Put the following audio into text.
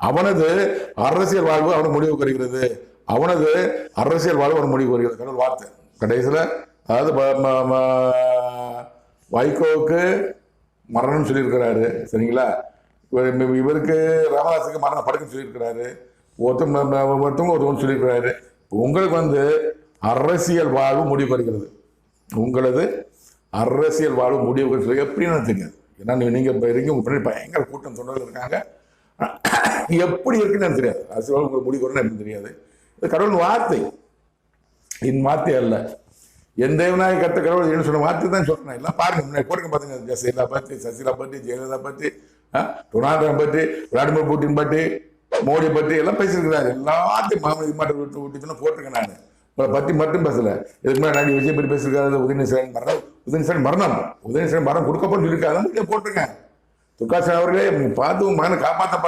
அவனது அரசியல் வாழ்வு அவனுக்கு முடிவுக்கு வருகிறது. அவனது அரசியல் வாழ்வு அவன் முடிவு வருகிறது. கடவுள் வார்த்தை கடைசியில், அதாவது வைகோவுக்கு மரணம் சொல்லியிருக்கிறாரு, சரிங்களா? இவருக்கு ராமதாஸுக்கு மரணம் படுக்குன்னு சொல்லியிருக்கிறாரு. ஒருத்தவங்க ஒருத்தவங்க சொல்லியிருக்கிறாரு. உங்களுக்கு அரசியல் வாழ்வு முடிவு வருகிறது. உங்களது அரசியல் வாழ்வு முடிவு சொல்லி எப்படின்னு தெரியாது. ஏன்னா நீங்க முன்னாடி பயங்கர கூட்டம் தொண்டர்கள் இருக்காங்க. எப்படி இருக்குன்னு எனக்கு தெரியாது. அரசியல் வாழ்வு உங்களுக்கு முடிவு வரும்னு எனக்கு தெரியாது. இது கடவுள் வார்த்தை, என் வார்த்தை அல்ல. என் தேவனாய் கத்த கடவுள் என்ன சொன்ன வார்த்தை தான் சொல்றேன். எல்லாம் பாருங்க, முன்னாடி போட்டுங்க பாருங்க. ஜெயலலிதா பத்தி, சசிகலா பத்தி, ஜெயலலிதா பத்தி, டொனால்ட் ட்ரம்ப் பத்தி, விளாடிமிர் புட்டின் பத்தி, மோடி பத்தி எல்லாம் பேசியிருக்கிறாரு. எல்லாத்தையும் மாமதி மாட்ட விட்டு போட்டிருக்கேன். நான் உங்களை பத்தி மட்டும் பேசல. இதுக்கு மேலே நான் விஜய் பற்றி பேசியிருக்காரு. உதயநிதி மரணம் கொடுக்கப்படும் சொல்லியிருக்காரு. போட்டிருக்கேன். துர்காசன் அவர்களே பார்த்து மகனை காப்பாற்ற